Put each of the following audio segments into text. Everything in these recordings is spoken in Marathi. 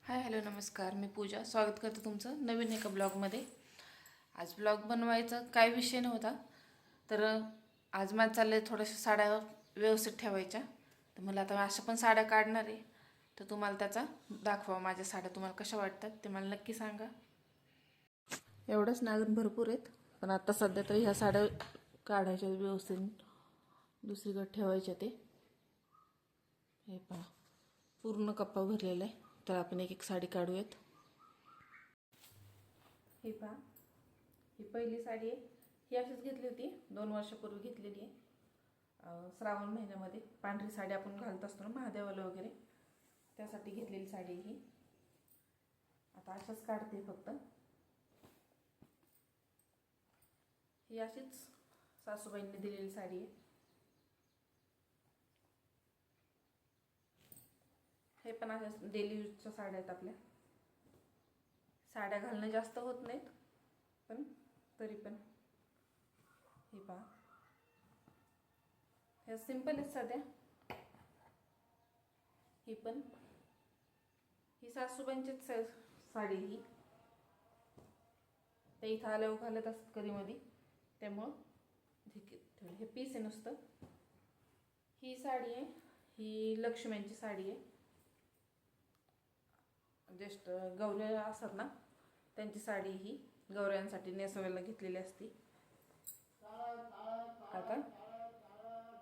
हाय हॅलो नमस्कार. मी पूजा स्वागत करते तुमचं नवीन एका ब्लॉगमध्ये. आज ब्लॉग बनवायचा काय विषय नव्हता, तर आज माझं चाललं आहे थोड्याशा साड्या व्यवस्थित ठेवायच्या. तर मला आता अशा पण साड्या काढणार आहे, तर तुम्हाला त्याचा दाखवा. माझ्या साड्या तुम्हाला कशा वाटतात ते मला नक्की सांगा. एवढंच नागन भरपूर आहेत, पण आता सध्या तर ह्या साड्या काढायच्या व्यवस्थित दुसरीकडे ठेवायच्या. ते हे पहा पूर्ण कप्पा भरलेला आहे. तर आपण एक एक साडी काढूयात. ही पहा, ही पहिली साडी आहे. ही अशीच घेतली होती, 2 वर्षापूर्वी घेतलेली आहे. श्रावण महिन्यामध्ये पांढरी साडी आपण घालत असतो ना महादेवाला वगैरे, त्यासाठी घेतलेली साडी ही. आता अशाच काढते फक्त. ही अशीच सासूबाईंनी दिलेली साडी आहे. हे पण अशा डेली यूजच्या साड्या आहेत. आपल्या साड्या घालणं जास्त होत नाहीत, पण तरी पण हे पहा, ह्या सिंपल आहेत साध्या. ही पण ही सासूबाईंचीच साडी. ही ते इथं आल्यावर घालत असतात कधी मधी, त्यामुळं हे पीस आहे नुसतं. ही साडी आहे, ही लक्ष्म्यांची साडी आहे. ज्येष्ठ गौऱ्या असतात ना, त्यांची साडी ही गौऱ्यांसाठी नेसवायला घेतलेली असती. आता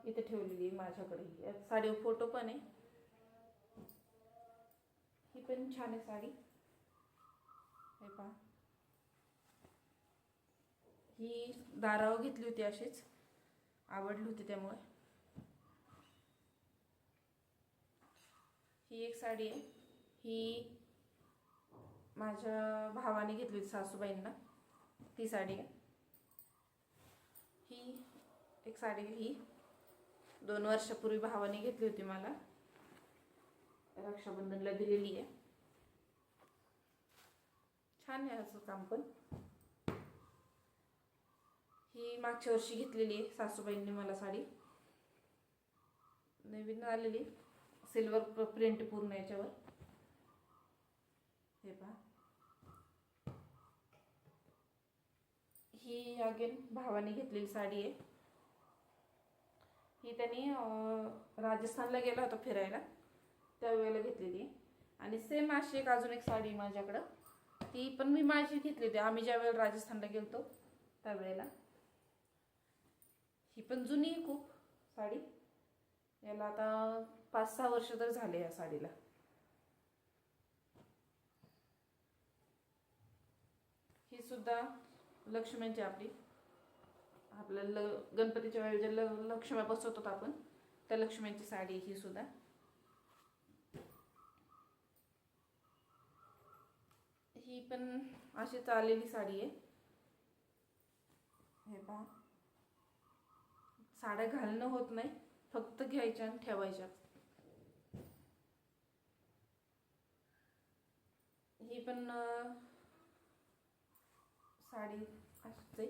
इथे ठेवलेली माझ्याकडे ही साडीवर फोटो पण आहे. ही पण छान आहे साडी. हे पहा, ही दारावर घेतली होती, अशीच आवडली होती त्यामुळे. ही एक साडी आहे, ही माझ्या भावाने घेतली होती सासूबाईंना, ती साडी आहे. ही एक साडी, ही 2 वर्षापूर्वी भावाने घेतली होती, मला रक्षाबंधनला दिलेली आहे. छान आहे असं काम पण. ही मागच्या वर्षी घेतलेली आहे सासूबाईंनी मला साडी, नवीन आलेली, सिल्वर प्रिंट पूर्ण याच्यावर. हे पहा, ही अगेन भावाने घेतलेली साडी आहे. ही त्यांनी राजस्थानला गेला होता फिरायला, त्यावेळेला घेतलेली आहे. आणि सेम अशी एक अजून एक साडी माझ्याकडं, ती पण मी माझी घेतली होती आम्ही ज्या वेळेला राजस्थानला गेलतो त्यावेळेला. ही पण जुनी आहे खूप साडी, याला आता 5-6 वर्ष तर झाले या साडीला. ही सुद्धा लक्ष्म्यांची आपली, आपल्याला गणपतीच्या वेळी ज्या लक्ष्म्या बसवतात आपण, त्या लक्ष्म्यांची साडी ही सुद्धा. ही पण अशी चाललेली साडी आहे. हे पहा, साड्या घालणं होत नाही, फक्त घ्यायच्या आणि ठेवायच्या. ही पण साडी अशीच आहे.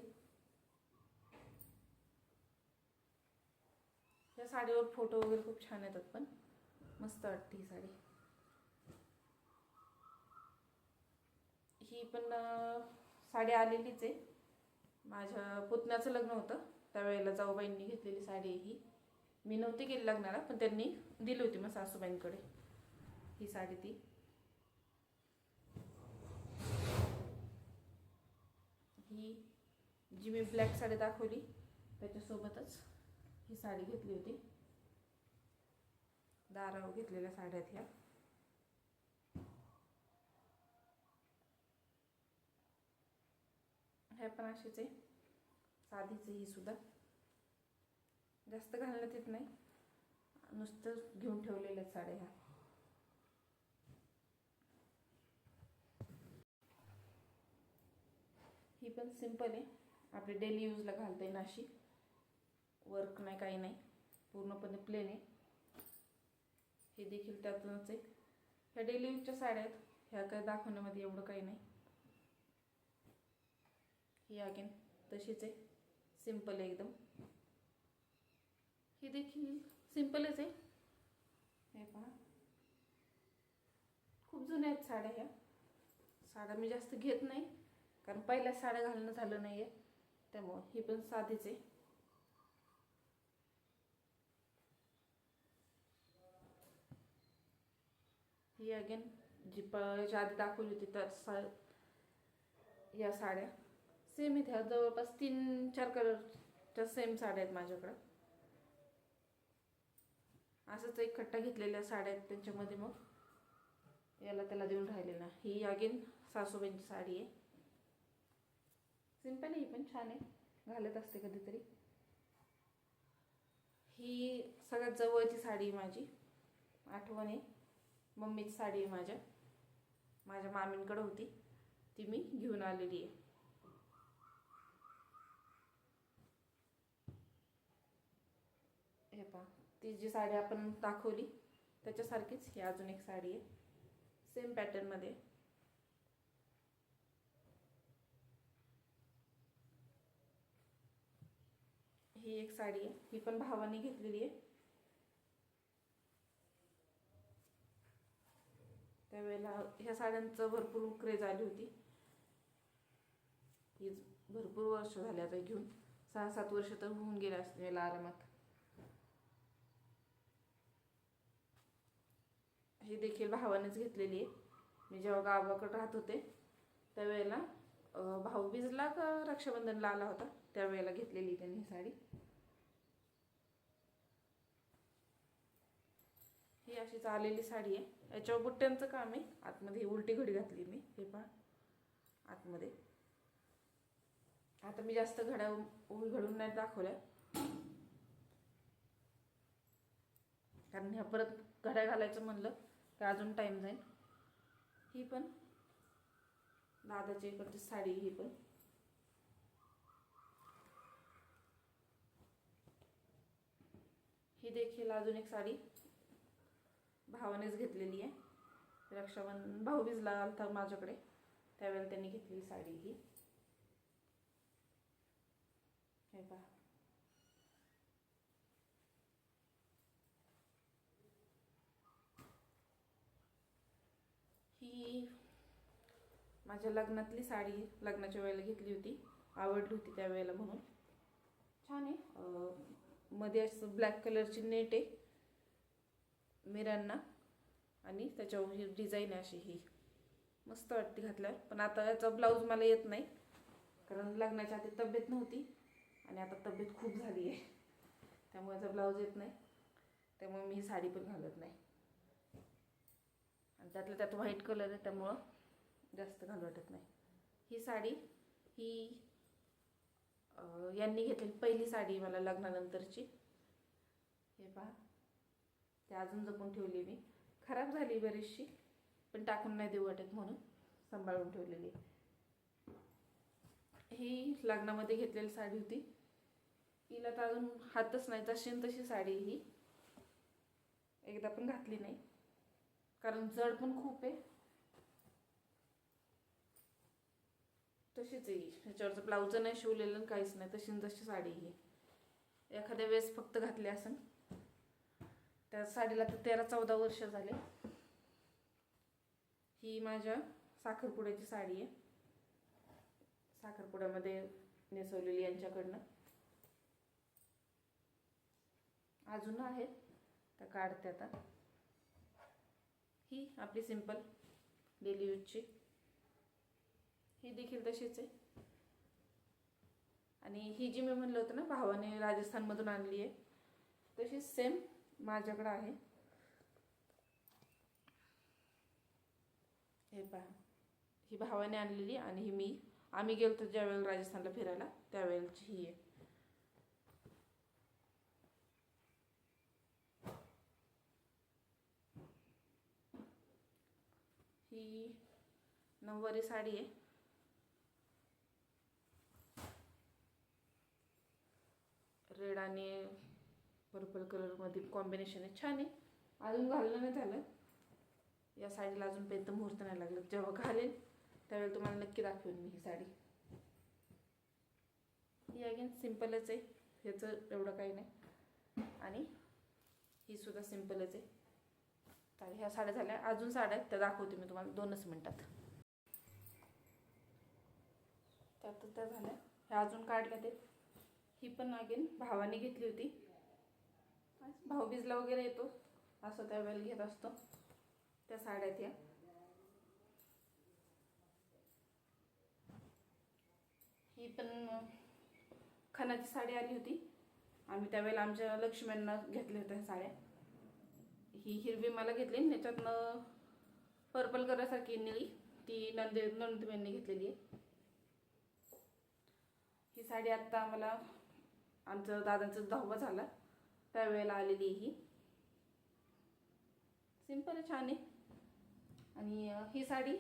या साडीवर फोटो वगैरे खूप छान येतात, पण मस्त वाटते ही साडी. ही पण साडी आलेलीच आहे. माझ्या पुतण्याचं लग्न होतं त्यावेळेला जाऊबाईंनी घेतलेली साडी आहे ही. मी नव्हती गेली लग्नाला, पण त्यांनी दिली होती मग सासूबाईंकडे ही साडी. ती ही जी मी ब्लॅक साडी दाखवली त्याच्यासोबतच ही साडी घेतली होती. दारावर घेतलेल्या साड्या ह्या. ह्या पण अशीच आहे, साधीच ही सुद्धा. जास्त घालण्यात येत नाही, नुसतं घेऊन ठेवलेल्या साड्या ह्या. ही पण सिंपल आहे, आपली डेली यूजला घालता येईल अशी. वर्क नाही, काही नाही, पूर्णपणे प्लेन आहे. हे देखील त्यातूनच आहे. ह्या डेली यूजच्या साड्या आहेत, ह्या काय दाखवण्यामध्ये एवढं काही नाही. ही अगेन तशीच आहे, सिंपल आहे एकदम. ही देखील सिंपलच आहे. हे पहा, खूप खूप जुन्या आहेत साड्या ह्या. साड्या मी जास्त घेत नाही, कारण पहिल्या साड्या घालणं झालं नाही आहे, त्यामुळं ही पण साधीच आहे. ही अगेन जी याच्या आधी दाखवली होती त्या या साड्या सेम आहेत. ह्या जवळपास 3-4 कलरच्या सेम साड्या आहेत माझ्याकडं. असंच एक कट्टा घेतलेल्या साड्या आहेत, त्यांच्यामध्ये मग याला त्याला देऊन राहिले ना. ही अगेन सासूबाईंची साडी आहे. सिंपल आहे, ही पण छान आहे, घालत असते कधीतरी. ही सगळ्यात जवळची साडी आहे माझी, आठवण आहे. मम्मीची साडी आहे माझ्या मामींकडे होती, ती मी घेऊन आलेली आहे. हे पहा, ती जी साडी आपण दाखवली त्याच्यासारखीच ही अजून एक साडी आहे, सेम पॅटर्नमध्ये. ही एक साडी आहे, ही पण भावाने घेतलेली आहे. त्यावेळेला ह्या साड्यांचं भरपूर क्रेज आली होती. ही भरपूर वर्ष झाले आता घेऊन, 6-7 वर्ष तर होऊन गेले असलेला आरामात. ही देखील भावानेच घेतलेली आहे. मी जेव्हा गावाकडे राहत होते त्यावेळेला भाऊबीजला का रक्षाबंधनला आला होता त्यावेळेला घेतलेली त्यांनी ही साडी. ही अशी चाललेली साडी आहे. याच्यावर बुट्ट्यांचं काम आहे. आतमध्ये ही उलटी घडी घातली मी, हे पहा आतमध्ये. आता मी जास्त घड्या उभी घडून नाही दाखवल्या, कारण ह्या परत घड्या घालायचं म्हणलं तर अजून टाईम जाईल. ही पण दादाची इकडची साडी, ही पण ही देखील अजून एक साडी भावानेच घेतलेली आहे. रक्षाबंधन भाऊबीजला आलता माझ्याकडे त्यावेळेला त्यांनी घेतलेली साडी ही. हे पहा, ही माझ्या लग्नातली साडी, लग्नाच्या वेळेला घेतली होती, आवडली होती त्यावेळेला म्हणून. छान आहे. मध्ये असं ब्लॅक कलरची नेट आहे मिरांना, आणि त्याच्यावर ही डिझाईन आहे अशी, ही मस्त वाटते घातल्यावर. पण आता याचा ब्लाऊज मला येत नाही, कारण लग्नाच्या आधी तब्येत नव्हती आणि आता तब्येत खूप झाली आहे, त्यामुळे याचा ब्लाऊज येत नाही. त्यामुळे मी ही साडी पण घालत नाही. आणि त्यातल्या त्यात व्हाईट कलर आहे त्यामुळं जास्त घालू वाटत नाही. ही साडी ही यांनी घेतलेली पहिली साडी मला लग्नानंतरची. हे पहा, ते अजून जपून ठेवली मी. खराब झाली बरीचशी, पण टाकून नाही देऊ वाटत म्हणून सांभाळून ठेवलेली. ही लग्नामध्ये घेतलेली साडी होती. हिला तर अजून हातच नाही, तशी साडी ही एकदा पण घातली नाही, कारण जड पण खूप आहे. तशीच आहे, ह्याच्यावरचं ब्लाऊज नाही शिवलेलं, काहीच नाही, तशी साडी ही. एखाद्या वेळेस फक्त घातली असेल. त्या साडीला तर 13-14 वर्ष झाले. ही माझ्या साखरपुड्याची साडी आहे, साखरपुड्यामध्ये नेसवलेली यांच्याकडनं. अजून आहेत त्या काढते आता. ही आपली सिंपल डेली यूजची, ही देखील तशीच आहे. आणि ही जी मी म्हणलं होतं ना भावाने राजस्थानमधून आणली आहे, तशीच सेम माझ्याकडे आहे. हे पहा, ही भावाने आणलेली, आणि ही आम्ही गेलो तर ज्यावेळेला राजस्थानला फिरायला त्यावेळेची ही आहे. ही नऊवारी साडी आहे. रेड आणि पर्पल कलरमध्ये कॉम्बिनेशन आहे, छान आहे. अजून घालणं नाही झालं या साडीला, अजूनपर्यंत मुहूर्त नाही लागलं. जेव्हा घालेल त्यावेळेला तुम्हाला नक्की दाखवेन मी ही साडी. ही अगेन सिंपलच आहे, ह्याचं एवढं काही नाही. आणि ही सुद्धा सिंपलच आहे. चालेल, ह्या साड्या झाल्या. अजून साड्या आहेत त्या दाखवते मी तुम्हाला 2च मिनटात. त्यात त्या झाल्या. ह्या अजून काढल्या ते. ही पण अगेन भावाने घेतली होती. भाऊबीजला वगैरे येतो असं त्यावेळेला घेत असतो. त्या साड्या ह्या. ही पण खणाची साडी आली होती. आम्ही त्यावेळेला आमच्या लक्ष्म्यांना घेतल्या होत्या साड्या. ही हिरवी मला घेतली. त्याच्यातनं पर्पल कलरसारखी निळी ती नंदुबाईंनी घेतलेली आहे. ही साडी आत्ता आम्हाला आमचं दादांचं 10वा झाला त्यावेळेला आलेली. ही सिंपल आहे, छान आहे. आणि ही साडी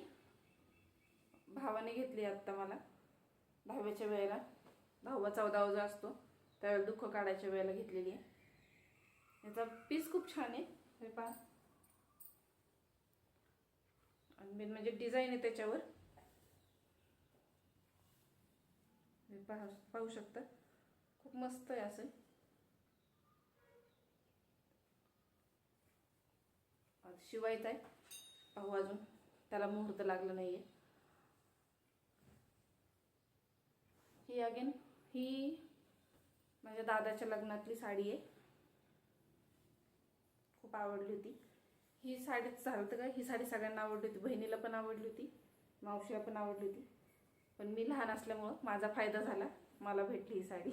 भावाने घेतली आत्ता मला 10व्याच्या वेळेला. 10वा 14वा जो असतो त्यावेळेला दुःख काढायच्या वेळेला घेतलेली आहे. याचा पीस खूप छान आहे, हे पहा. आणि मेन म्हणजे डिझाईन आहे त्याच्यावर, हे पाहू शकता. खूप मस्त आहे असं. शिवायचं आहे, पाहू अजून त्याला मुहूर्त लागला नाहीये. ही अगेन ही माझ्या दादाच्या लग्नातली साडी आहे. खूप आवडली होती ही साडीच. झालं का, ही साडी सगळ्यांना आवडली होती. बहिणीला पण आवडली होती, मावशीला पण आवडली होती. पण मी लहान असल्यामुळं माझा फायदा झाला, मला भेटली ही साडी.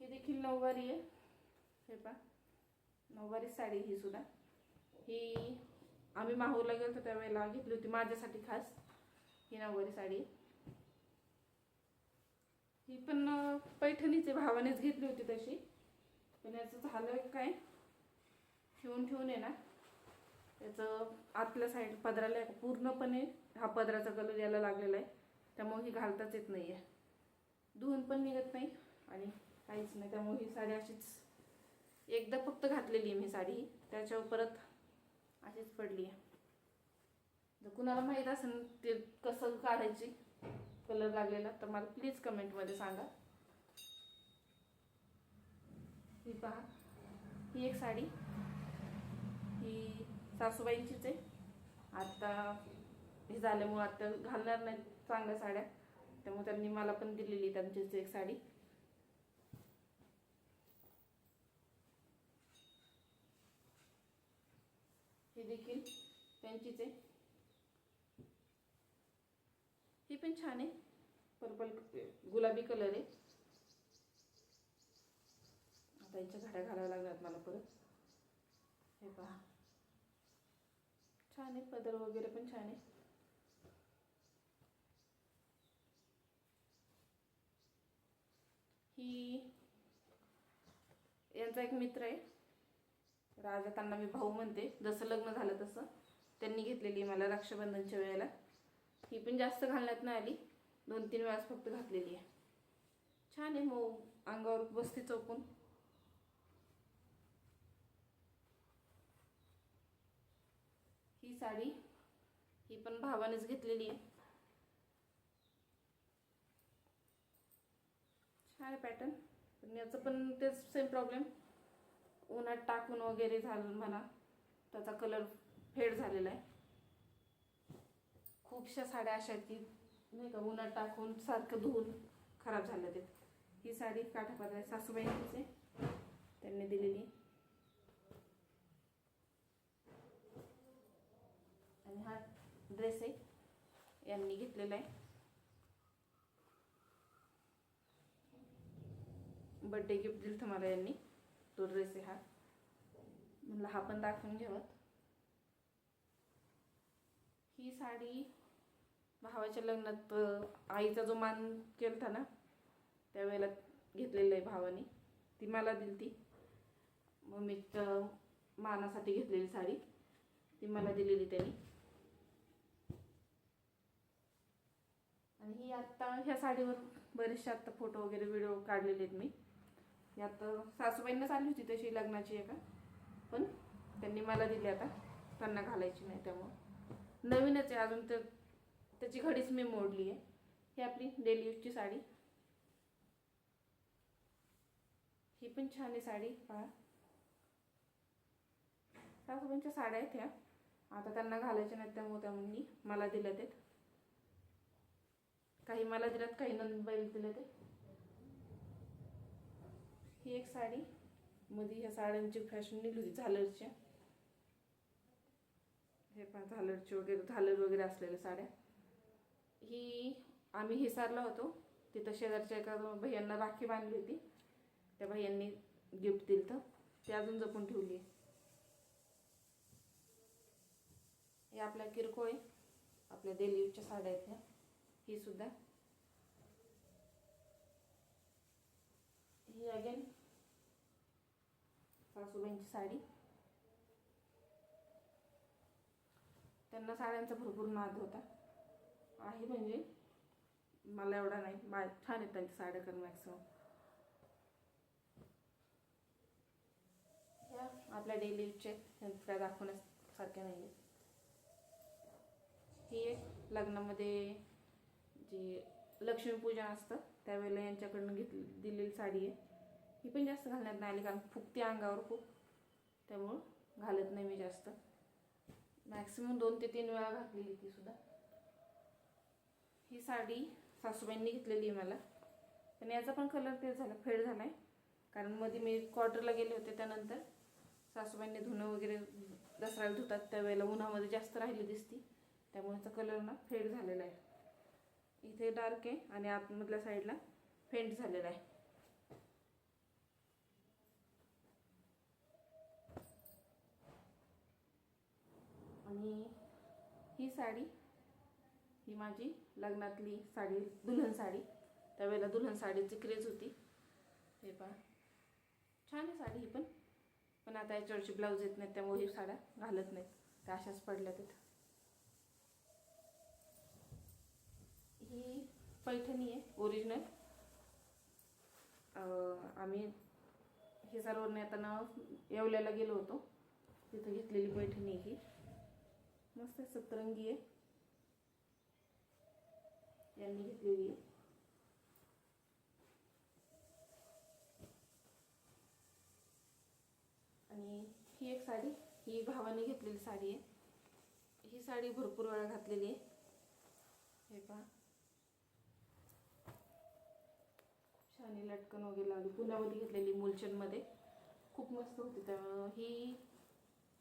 ही देखील नऊवारी आहे, हे पहा. नऊवारी साडी ही सुद्धा. ही आम्ही माहूरला गेलो त्यावेळेला घेतली होती माझ्यासाठी खास. ही नऊवारी साडी. ही पण पैठणीचे भावानेच घेतली होती तशी. पण याचं झालं काय, ठेवून आहे ना, त्याचं आतल्या साईड पदराला पूर्णपणे हा पदराचा कलर यायला लागलेला आहे. त्यामुळे ही घालताच येत नाही आहे. धुवून पण निघत नाही आणि काहीच नाही. त्यामुळे ही साडी अशीच एकदा फक्त घातलेली आहे मी साडी. त्याच्यावर परत अशीच पडली आहे. जर कुणाला माहीत असेल ते कसं काढायची कलर लागलेला तर मला प्लीज कमेंटमध्ये सांगा. ही पहा, ही एक साडी. ही सासूबाईंचीच आहे. आता हे झाल्यामुळे आता घालणार नाही चांगल्या साड्या, त्यामुळे त्यांनी मला पण दिलेली त्यांचीच एक साडी. ही देखील त्यांचीच आहे. ही पण छान आहे, पर्पल गुलाबी कलर आहे. आता यांच्या घड्या घालाव्या लागणार मला परत. हे पहा, छान आहे. पदर वगैरे पण छान आहे. ही यांचा एक मित्र आहे राजा, त्यांना मी भाऊ म्हणते. जसं लग्न झालं तसं त्यांनी घेतलेली मला रक्षाबंधनच्या वेळेला. ही पण जास्त घालण्यात नाही आली, 2-3 वेळास फक्त घातलेली आहे. छान आहे, मऊ, अंगावर बसते चौकून. ही साडी ही पण भावानेच घेतलेली आहे. छान आहे पॅटर्न. पण याचं पण तेच सेम प्रॉब्लेम, उन्हात टाकून वगैरे झालं म्हणा, त्याचा कलर फेड झालेला आहे. खूपशा साड्या अशा आहेत की नाही का, उन्हात टाकून सारखं धुवून खराब झालं ते. ही साडी काठापदर सासूबाईंचीच आहे, त्यांनी दिलेली. आणि हा ड्रेस आहे, यांनी घेतलेला आहे. बर्थडे गिफ्ट दिलं तर मला यांनी, तो ड्रेस आहे हा. म्हणलं हा पण दाखवून घ्यावं. ही साडी भावाच्या लग्नात आईचा जो मान केलता ना त्यावेळेला घेतलेलं आहे भावाने. ती मला दिली ती मम्मीच्या मानासाठी घेतलेली साडी, ती मला दिलेली त्यांनी. आणि ही आत्ता ह्या साडीवर बरेचसे आत्ता फोटो वगैरे व्हिडिओ काढलेले आहेत मी. यात सासूबाईंनाच आली होती तशी लग्नाची एका, पण त्यांनी मला दिली. आता त्यांना घालायची नाही त्यामुळं नवीनच आहे अजून, तर त्याची घडीच मी मोडली आहे. ही आपली डेली यूजची साडी. ही पण छान आहे साडी पहा. सासूबाईंच्या साड्या आहेत ह्या. आता त्यांना घालायच्या नाहीत त्यामुळे त्यांनी मला दिल्या ते. काही मला दिल्यात, काही नंदबाईला दिल्या ते. ही एक साडी. मध्ये ह्या साड्यांची फॅशन निघली होती झालरच्या. हे पहा झालरची वगैरे, झालर वगैरे असलेल्या साड्या. ही आम्ही हिसारला होतो, तिथं शेजारच्या एका भैयांना राखी बांधली होती. त्या भैयांनी गिफ्ट दिलं तर ते अजून जपून ठेवली आहे. हे आपल्या किरकोळ आहे, आपल्या डेली यूजच्या साड्या आहेत ह्या. ही सुद्धा. ही अगेन सासूबाईंची साडी. त्यांना साड्यांचा भरपूर नाद होता आहे, म्हणजे मला एवढा नाही. छान आहेत त्यांच्या साड्या कर मॅक्सिमम. ह्या आपल्या डेली यूजचे, काय दाखवण्यासारख्या नाही आहेत. ही एक लग्नामध्ये जे लक्ष्मीपूजन असतं त्यावेळेला यांच्याकडून दिलेली साडी आहे. ही पण जास्त घालण्यात नाही आली, कारण फुगती अंगावर खूप, त्यामुळं घालत नाही मी जास्त. मॅक्सिमम 2 ते 3 वेळा घातलेली ती सुद्धा. ही साडी सासूबाईंनी घेतलेली आहे मला, पण याचा पण कलर तेच झाला, फेड झाला आहे. कारण मध्ये मी क्वार्टरला गेले होते, त्यानंतर सासूबाईंनी धुणं वगैरे दसऱ्याला धुतात त्यावेळेला उन्हामध्ये जास्त राहिली दिसती, त्यामुळे याचा कलर ना फेड झालेला आहे. इथे डार्क आहे आणि आतमधल्या साईडला फेंट झालेला आहे. आणि ही साडी, ही माझी लग्नातली साडी, दुल्हन साडी. त्यावेळेला दुल्हन साडीची क्रेज होती. हे पहा छान आहे साडी ही पण आता याच्यावरची ब्लाऊज येत नाहीत त्यामुळे ही साड्या घालत नाहीत, त्या अशाच पडल्या तिथं. ही पैठणी आहे ओरिजिनल. आम्ही हिसारवरून येताना येवल्याला गेलो होतो, तिथं घेतलेली पैठणी. ही मस्त सतरंगी आहे, यांनी घेतलेली आहे. आणि ही एक साडी, ही भावाने घेतलेली साडी आहे. ही साडी भरपूर वेळा घातलेली आहे. हे पहा छान लटकन वगैरे लावली, पुण्यामध्ये घेतलेली, मुलचंदमध्ये. खूप मस्त होती. त्यामुळं ही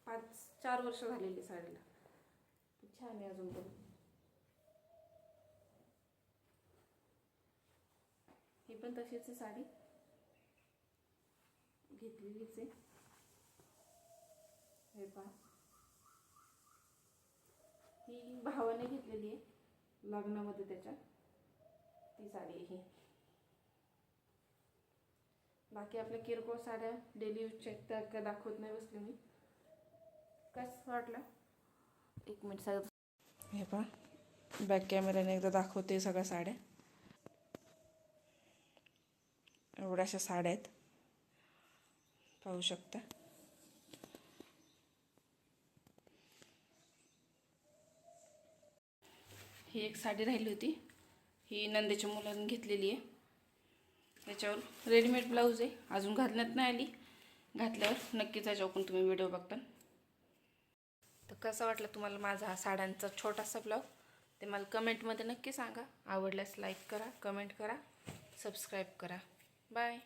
5-4 वर्ष झालेली साडीला, छान आहे अजून पण. ही पण तशीच आहे साडी, घेतलेलीच आहे. हे पहा ही भावाने घेतलेली आहे लग्नामध्ये, त्याच्या ती साडी आहे ही. बाकी आपल्या किरकोळ साड्या डेली यूजच्या त्या काय दाखवत नाही बसले मी. कसं वाटलं 1 मिनिट सांगत. हे पहा बॅक कॅमेऱ्याने एकदा दाखवते सगळ्या साड्या. एवढ्याशा साड्या आहेत, पाहू शकता. ही एक साडी राहिली होती, ही नंदेच्या मुलांनी घेतलेली आहे. याच्यावर रेडीमेड ब्लाऊज आहे, अजून घालण्यात नाही आली. घातल्यावर नक्कीच याच्यावर पण तुम्ही व्हिडिओ बघता. तर कसा वाटला तुम्हाला माझा हा साड्यांचा छोटासा ब्लॉग, ते मला कमेंटमध्ये नक्की सांगा. आवडल्यास लाईक करा, कमेंट करा, सबस्क्राईब करा. बाय.